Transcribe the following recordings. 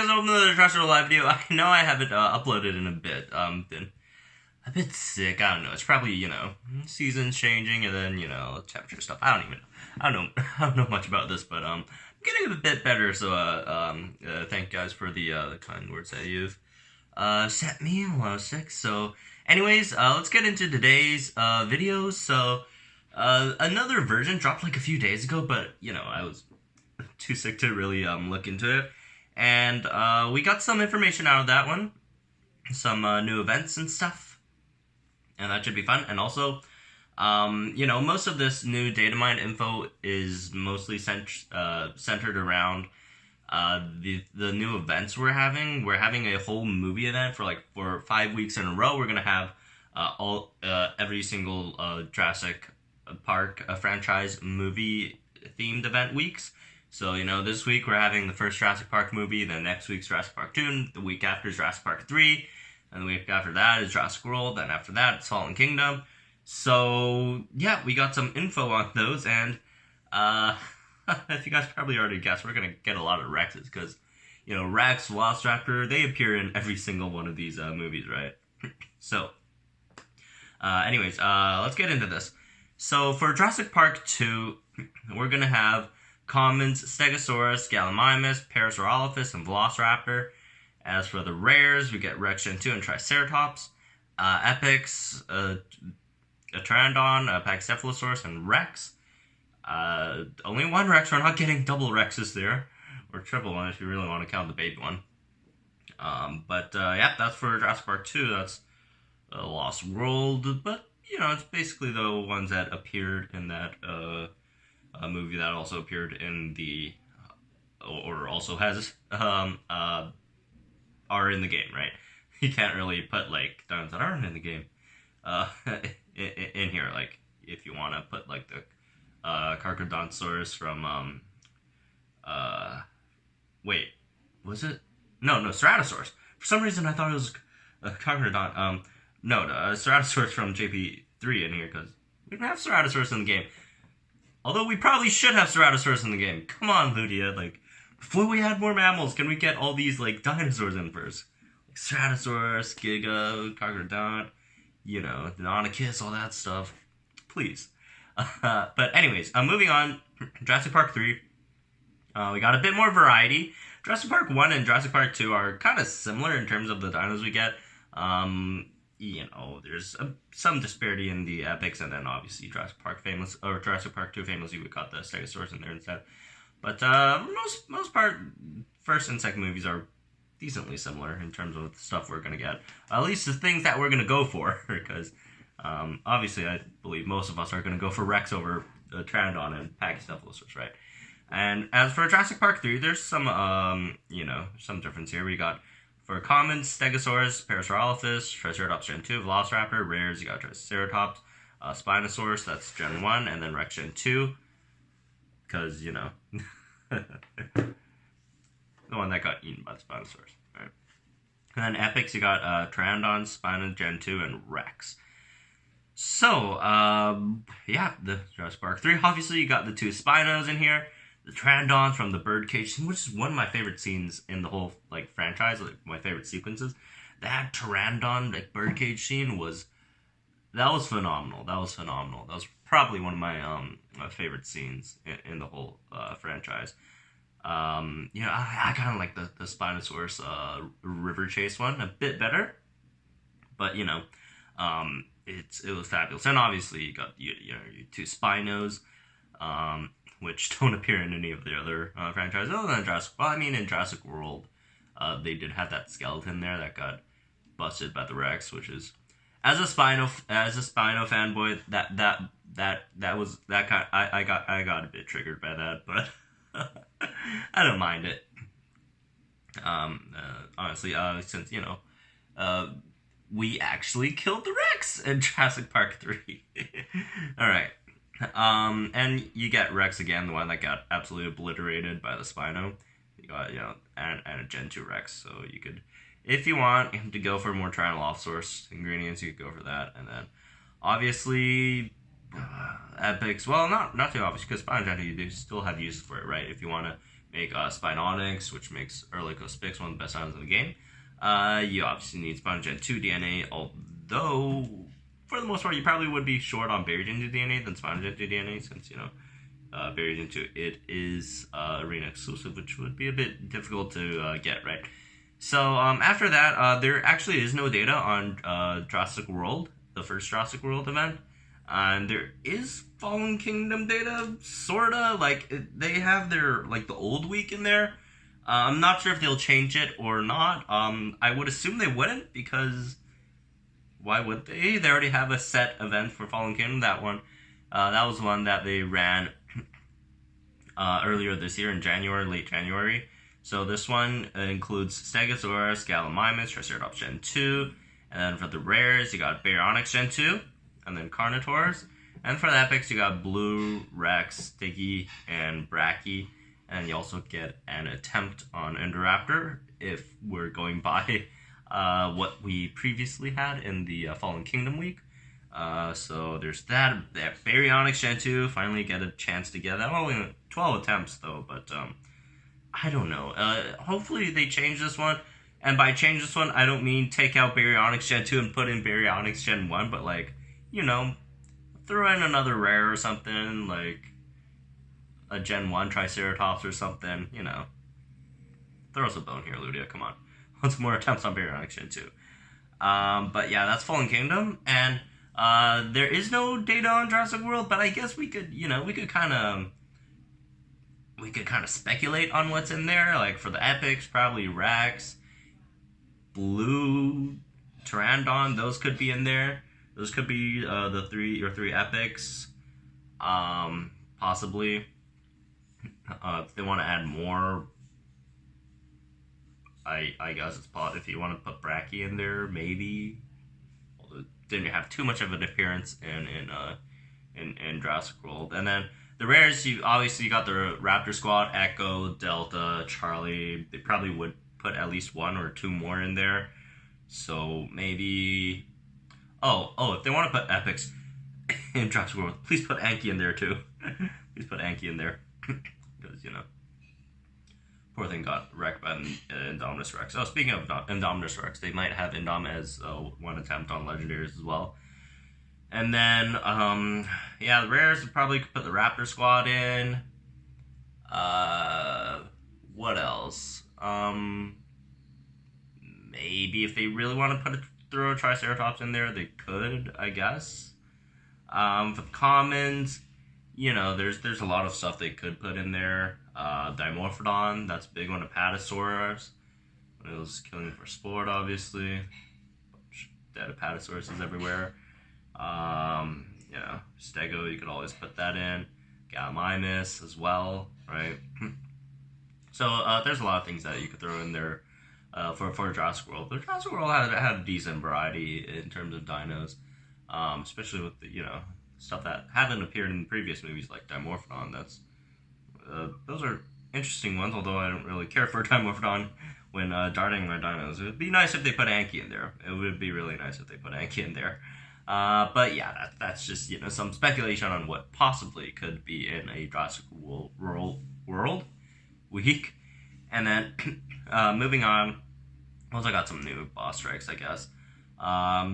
guys, welcome to the Jurassic World Alive video. I know I haven't uploaded in a bit. Been a bit sick. I don't know. It's probably, seasons changing and then, temperature stuff. I don't even know. I don't know much about this, but I'm getting a bit better. So thank you guys for the kind words that you've sent me while I was sick. So, anyways, let's get into today's video. So, another version dropped like a few days ago, but I was too sick to really look into it. And we got some information out of that one, some new events and stuff, and that should be fun. And also, most of this new Datamined Info is mostly centered around the new events we're having. We're having a whole movie event for 5 weeks in a row. We're gonna have every single Jurassic Park franchise movie themed event weeks. So, this week we're having the first Jurassic Park movie, then next week's Jurassic Park 2, the week after is Jurassic Park 3, and the week after that is Jurassic World, then after that it's Fallen Kingdom. So, yeah, we got some info on those, and if you guys probably already guessed, we're going to get a lot of Rexes, because, Rex, Velociraptor, they appear in every single one of these movies, right? So, anyways, let's get into this. So, for Jurassic Park 2, we're going to have commons, Stegosaurus, Gallimimus, Parasaurolophus, and Velociraptor. As for the rares, we get Rex Gen 2 and Triceratops. Epics, a Pteranodon, a Pachycephalosaurus, and Rex. Only one Rex, we're not getting double Rexes there. Or triple one if you really want to count the baby one. Yeah, that's for Jurassic Park 2. That's Lost World. But, it's basically the ones that appeared in that a movie that also appeared in the, or also has, are in the game, right? You can't really put, dinosaurs that aren't in the game, in here, if you want to put, the, Carcharodontosaurus from, wait, was it? No, Ceratosaurus. For some reason, I thought it was Carcharodon, no, Ceratosaurus from JP3 in here, because we don't have Ceratosaurus in the game. Although we probably should have Ceratosaurus in the game. Come on, Ludia. Before we add more mammals, can we get all these, dinosaurs in first? Ceratosaurus, Giga, Carcharodont, Deinonychus, all that stuff. Please. But anyways, moving on. Jurassic Park 3. We got a bit more variety. Jurassic Park 1 and Jurassic Park 2 are kind of similar in terms of the dinos we get. There's some disparity in the epics, and then obviously Jurassic Park 2 famously, we got the Stegosaurus in there instead. But most part, first and second movies are decently similar in terms of the stuff we're gonna get. At least the things that we're gonna go for, because obviously I believe most of us are gonna go for Rex over Pteranodon and Pachycephalosaurus, right? And as for Jurassic Park 3, there's some some difference here. We got for commons, Stegosaurus, Parasaurolophus, Triceratops Gen 2, Velociraptor. Rares, you got Triceratops, Spinosaurus, that's Gen 1, and then Rex Gen 2. Because, the one that got eaten by the Spinosaurus. Right? And then epics, you got Pteranodon, Spino Gen 2, and Rex. So, yeah, the Jurassic Park 3. Obviously, you got the two Spinos in here. The Pteranodons from the birdcage scene, which is one of my favorite scenes in the whole franchise, my favorite sequences. That Pteranodon birdcage scene was phenomenal. That was probably one of my favorite scenes in the whole franchise. I kind of like the Spinosaurus river chase one a bit better, but it was fabulous. And obviously you got your two Spinos, which don't appear in any of the other franchises other than Jurassic. Well, I mean, in Jurassic World, they did have that skeleton there that got busted by the Rex, which is, as a Spino fanboy, I got a bit triggered by that, but I don't mind it. Honestly, since we actually killed the Rex in Jurassic Park 3. All right. And you get Rex again, the one that got absolutely obliterated by the Spino. You got, and a Gen 2 Rex, so you could, if you want to go for more Tyrannosaurus ingredients, you could go for that. And then, obviously, epics, well, not too obvious, because Spino Gen 2, you do still have uses for it, right? If you want to make Spinonics, which makes Erlicospix one of the best items in the game. You obviously need Spino Gen 2 DNA, although for the most part you probably would be short on Berry Gen 2 DNA than Spino Gen 2 DNA, since, you know, Berry Gen 2, it is arena exclusive, which would be a bit difficult to get, right? So after that, there actually is no data on Jurassic World, the first Jurassic World event. And there is Fallen Kingdom data, sorta. Like, they have their, like, the old week in there. I'm not sure if they'll change it or not. I would assume they wouldn't, because why would they? They already have a set event for Fallen Kingdom. That one, that was one that they ran earlier this year in January, late January. So this one includes Stegosaurus, Gallimimus, Triceratops Gen 2, and then for the rares, you got Baryonyx Gen 2, and then Carnotaurs. And for the epics, you got Blue, Rex, Stiggy, and Bracky. And you also get an attempt on Indoraptor if we're going by what we previously had in the Fallen Kingdom week. So there's that. Baryonyx Gen 2, finally get a chance to get that. Only 12 attempts though, but I don't know. Hopefully they change this one. And by change this one, I don't mean take out Baryonyx Gen 2 and put in Baryonyx Gen 1, but like, you know, throw in another rare or something, like a Gen 1 Triceratops or something, you know. Throw us a bone here, Ludia, come on. Want some more attempts on Baryonyx Gen 2. But yeah, that's Fallen Kingdom, and there is no data on Jurassic World, but I guess we could, you know, we could kind of speculate on what's in there. Like for the epics, probably Rex, Blue, Pteranodon, those could be in there. Those could be the three epics, possibly. If they want to add more, I guess it's possible. If you want to put Bracky in there, maybe. Although didn't have too much of an appearance in Jurassic World. And then the rares, you obviously got the Raptor Squad, Echo, Delta, Charlie. They probably would put at least one or two more in there. So maybe. Oh, if they want to put epics in Jurassic World, please put Anki in there too. Please put Anki in there. Because, you know, poor thing got wrecked by Indominus Rex. Oh, speaking of Indominus Rex, they might have Indom as one attempt on Legendaries as well. And then, yeah, the rares would probably put the Raptor Squad in. What else? Maybe if they really want to throw a Triceratops in there, they could, I guess. For the commons, you know, there's a lot of stuff they could put in there. Dimorphodon, that's a big one. Apatosaurus, it was killing for sport, obviously. Dead Apatosauruses everywhere. You know, Stego, you could always put that in. Gallimimus as well, right? So there's a lot of things that you could throw in there for Jurassic World. But Jurassic World had a decent variety in terms of dinos, especially with the, you know, stuff that haven't appeared in previous movies like Dimorphodon. Those are interesting ones, although I don't really care for Dimorphodon when darting my dinos. It would be nice if they put Anki in there. It would be really nice if they put Anki in there. But yeah, that's just, you know, some speculation on what possibly could be in a Jurassic World week. And then moving on, also got some new boss strikes, I guess.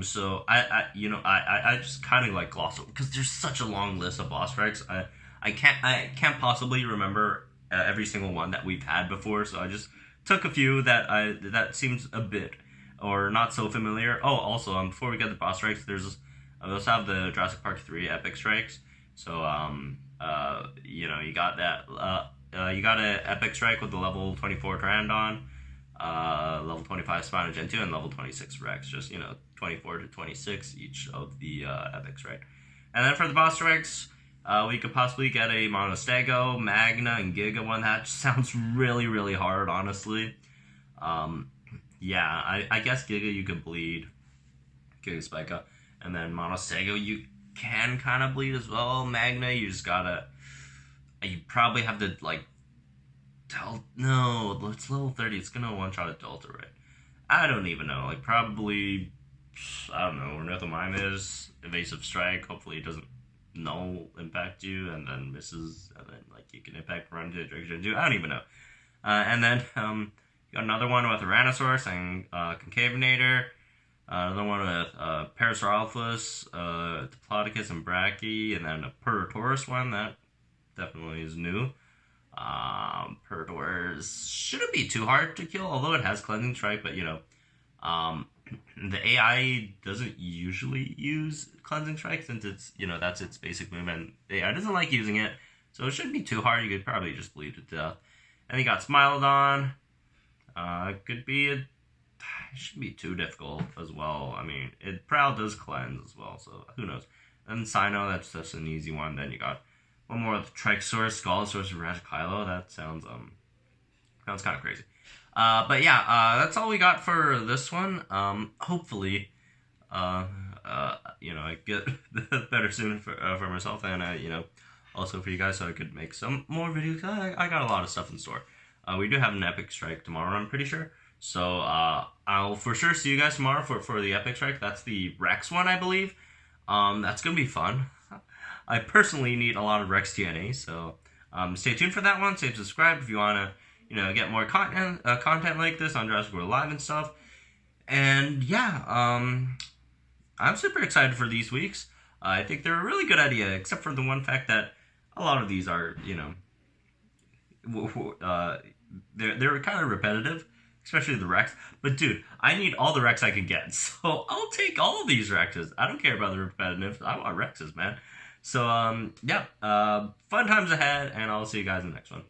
So I just kind of like gloss over because there's such a long list of boss strikes. I can't possibly remember every single one that we've had before. So I just took a few that seems a bit or not so familiar. Oh, also before we get the boss strikes, we also have the Jurassic Park 3 epic strikes. So you know, you got that. You got an epic strike with the level 24 Pteranodon, level 25 Spino Gen 2, and level 26 Rex. Just, you know, 24 to 26 each of the epics, right? And then for the boss strikes, we could possibly get a Monostego, Magna, and Giga one. That sounds really, really hard, honestly. Yeah, I guess Giga you could bleed. Giga Spica. And then Monostego you can kind of bleed as well. Magna, you just gotta... You probably have to, like... No, it's level 30. It's gonna one-shot a Delta, right? I don't even know. Like, probably... I don't know. Ornithomimus, Evasive Strike. Hopefully it doesn't impact you, and then misses, and then, like, you can impact run to Direction 2. I don't even know. And then got another one with Tyrannosaurus and Concavenator. Another one with Parasaurolophus, Diplodocus, and Brachy, and then a Purgatorus one that definitely is new. Purgatorus shouldn't be too hard to kill, although it has Cleansing Strike, but the AI doesn't usually use Cleansing Strike since it's, that's its basic movement. The AI doesn't like using it, so it shouldn't be too hard. You could probably just bleed to death. And you got Smilodon. It shouldn't be too difficult as well. I mean, Prowl does cleanse as well, so who knows. And Cyno, that's just an easy one. Then you got one more with Trichosaurus, Scolosaurus, and Rajakylo. That sounds kind of crazy. But yeah, that's all we got for this one. Hopefully, I get better soon for myself and also for you guys, so I could make some more videos. I got a lot of stuff in store. We do have an Epic Strike tomorrow, I'm pretty sure. So I'll for sure see you guys tomorrow for the Epic Strike. That's the Rex one, I believe. That's gonna be fun. I personally need a lot of Rex TNA, so stay tuned for that one. Stay subscribed if you wanna get more content like this on Jurassic World Alive and stuff. And yeah, I'm super excited for these weeks. I think they're a really good idea, except for the one fact that a lot of these are they're kind of repetitive, especially the Rex. But dude, I need all the Rex I can get, so I'll take all of these Rexes. I don't care about the repetitive. I want Rexes, man. So yeah, fun times ahead, and I'll see you guys in the next one.